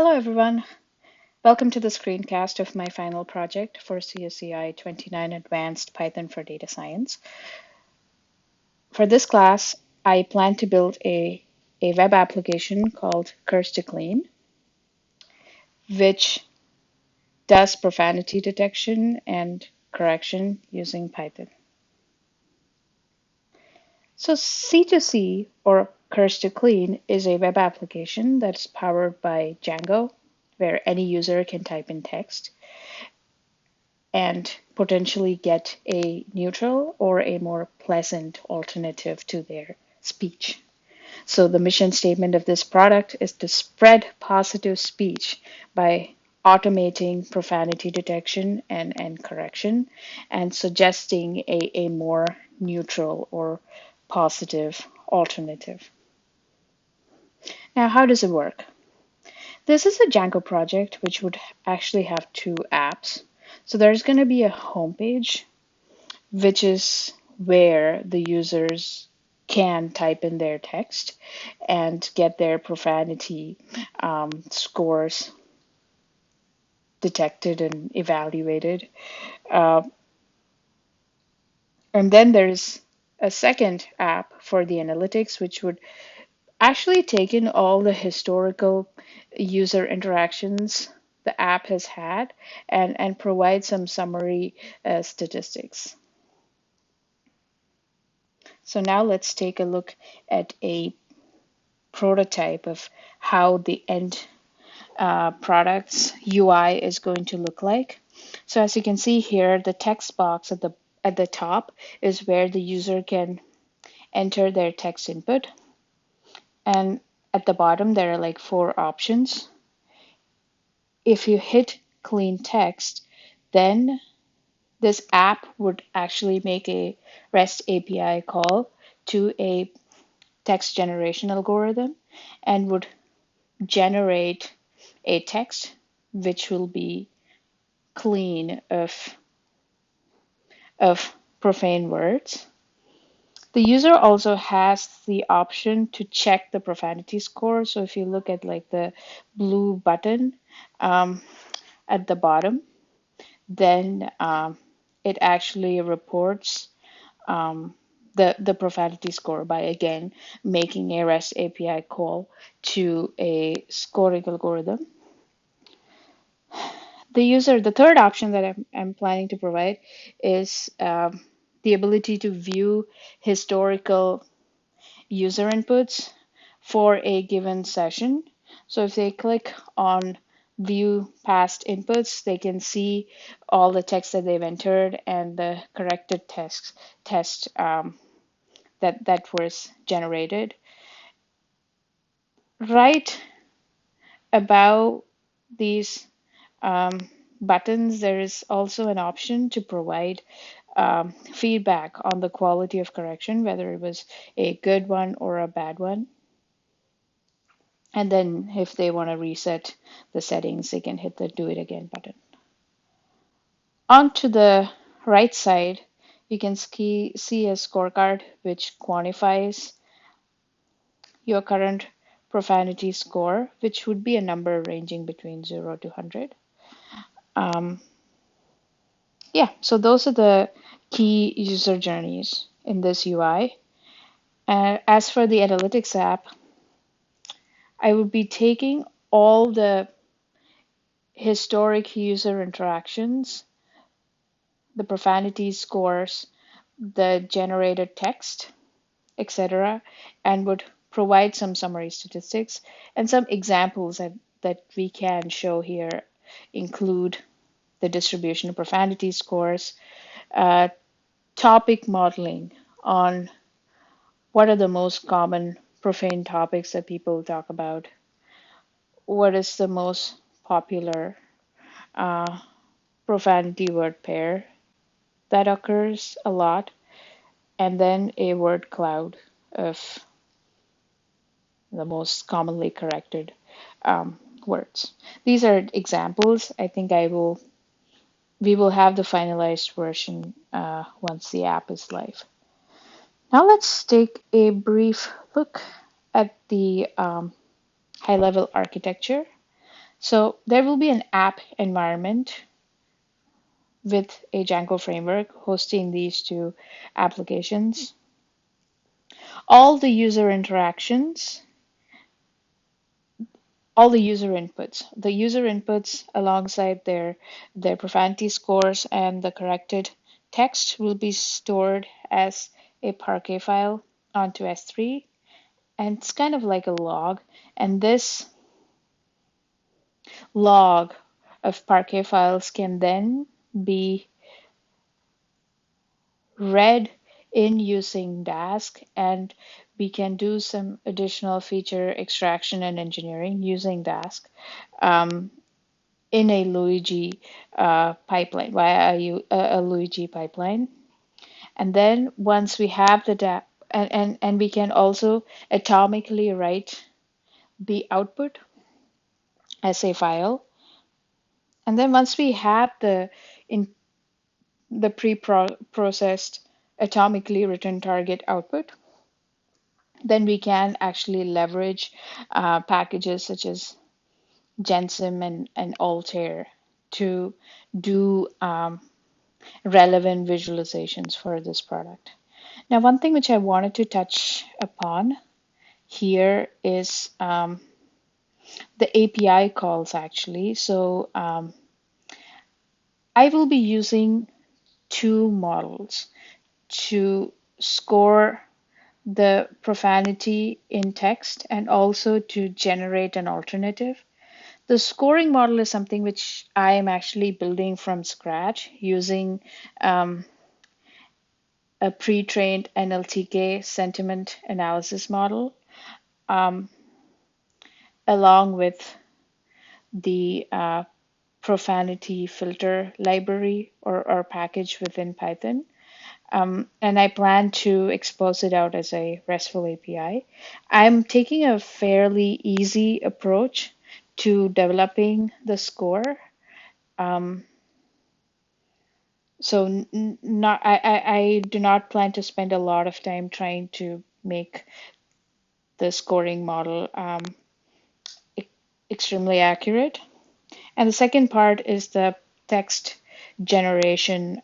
Hello, everyone. Welcome to the screencast of my final project for CSCI 29 Advanced Python for Data Science. For this class, I plan to build a web application called Curse to Clean, which does profanity detection and correction using Python. So C2C, or Curse to Clean, is a web application that's powered by Django, where any user can type in text and potentially get a neutral or a more pleasant alternative to their speech. So, the mission statement of this product is to spread positive speech by automating profanity detection and correction and suggesting a more neutral or positive alternative. Now, how does it work? This is a Django project which would actually have two apps. So there's going to be a home page, which is where the users can type in their text and get their profanity scores detected and evaluated. Uh, and then there's a second app for the analytics, which would actually take in all the historical user interactions the app has had and provide some summary statistics. So now let's take a look at a prototype of how the end product's UI is going to look like. So as you can see here, the text box at the top is where the user can enter their text input. And at the bottom, there are like four options. If you hit clean text, then this app would actually make a REST API call to a text generation algorithm and would generate a text which will be clean of profane words. The user also has the option to check the profanity score. So if you look at like the blue button um, at the bottom, then it actually reports um, the profanity score by again making a REST API call to a scoring algorithm. The third option that I'm planning to provide is the ability to view historical user inputs for a given session. So if they click on view past inputs, they can see all the text that they've entered and the corrected test that was generated. Right above these um, buttons, there is also an option to provide feedback on the quality of correction, whether it was a good one or a bad one. And then if they want to reset the settings, they can hit the do it again button. On to the right side, you can see a scorecard which quantifies your current profanity score, which would be a number ranging between 0 to 100. Um, yeah, so those are the key user journeys in this UI. As for the analytics app, I would be taking all the historic user interactions, the profanity scores, the generated text, etc., and would provide some summary statistics and some examples that we can show here include the distribution of profanity scores, uh, topic modeling on what are the most common profane topics that people talk about, what is the most popular uh, profanity word pair that occurs a lot, and then a word cloud of the most commonly corrected words. These are examples. I think we will have the finalized version once the app is live. Now let's take a brief look at the high-level architecture. So there will be an app environment with a Django framework hosting these two applications. All the user interactions, all the user inputs alongside their profanity scores and the corrected text will be stored as a Parquet file onto S3, and it's kind of like a log. And this log of Parquet files can then be read in using Dask, and we can do some additional feature extraction and engineering using Dask um, in a Luigi pipeline, via a Luigi pipeline. And then once we have the and we can also atomically write the output as a file. And then once we have in the pre-processed atomically written target output, then we can actually leverage packages such as Gensim and Altair to do relevant visualizations for this product. Now, one thing which I wanted to touch upon here is the API calls actually. So I will be using two models to score the profanity in text and also to generate an alternative. The scoring model is something which I am actually building from scratch using um, a pre-trained NLTK sentiment analysis model, um, along with the profanity filter library or package within Python. And I plan to expose it out as a RESTful API. I'm taking a fairly easy approach to developing the score. Um, so not I do not plan to spend a lot of time trying to make the scoring model e- extremely accurate. And the second part is the text generation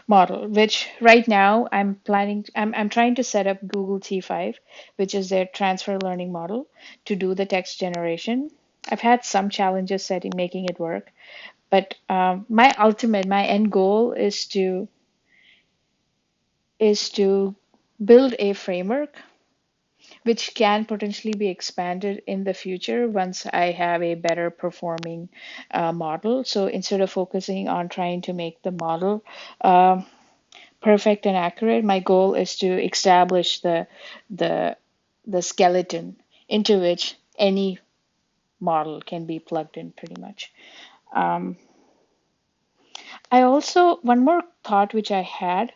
model, which right now I'm trying to set up Google T5, which is their transfer learning model, to do the text generation. I've had some challenges making it work, but my end goal is to build a framework which can potentially be expanded in the future once I have a better performing model. So instead of focusing on trying to make the model perfect and accurate, my goal is to establish the the skeleton into which any model can be plugged in pretty much. Um, I also, one more thought which I had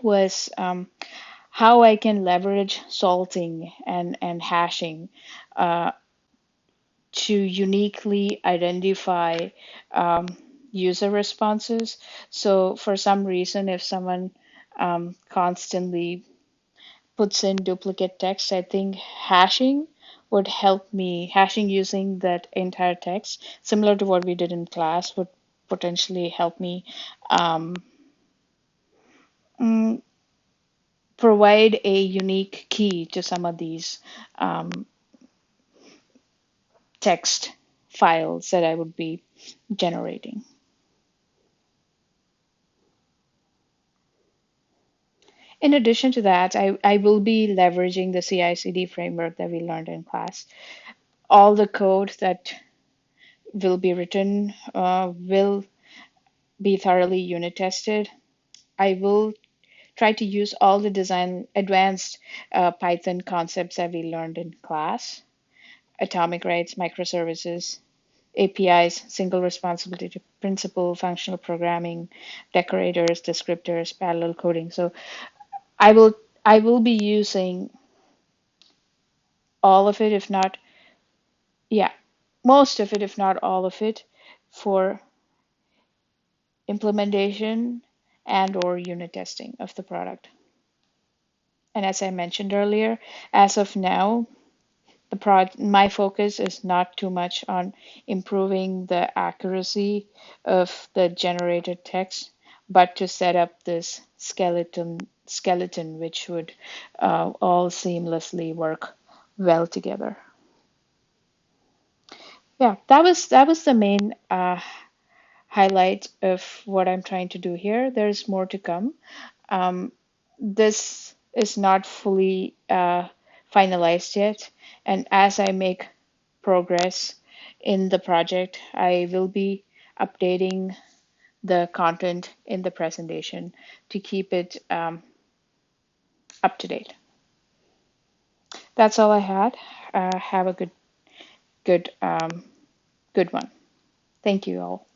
was how I can leverage salting and hashing uh, to uniquely identify um, user responses. So for some reason, if someone constantly puts in duplicate text, I think hashing using that entire text, similar to what we did in class, would potentially help me um, mm, provide a unique key to some of these um, text files that I would be generating. In addition to that, I will be leveraging the CI/CD framework that we learned in class. All the code that will be written will be thoroughly unit tested. I will try to use all the design advanced Python concepts that we learned in class: atomic rights, microservices, APIs, single responsibility principle, functional programming, decorators, descriptors, parallel coding. So I will I will be using all of it, if not, yeah, most of it, if not all of it, for implementation and or unit testing of the product. And as I mentioned earlier, as of now, My focus is not too much on improving the accuracy of the generated text, but to set up this skeleton which would all seamlessly work well together. Yeah, that was the main highlight of what I'm trying to do here. There's more to come. Um, this is not fully finalized yet, and as I make progress in the project, I will be updating the content in the presentation to keep it up to date. That's all I had. Have a good one. Thank you all.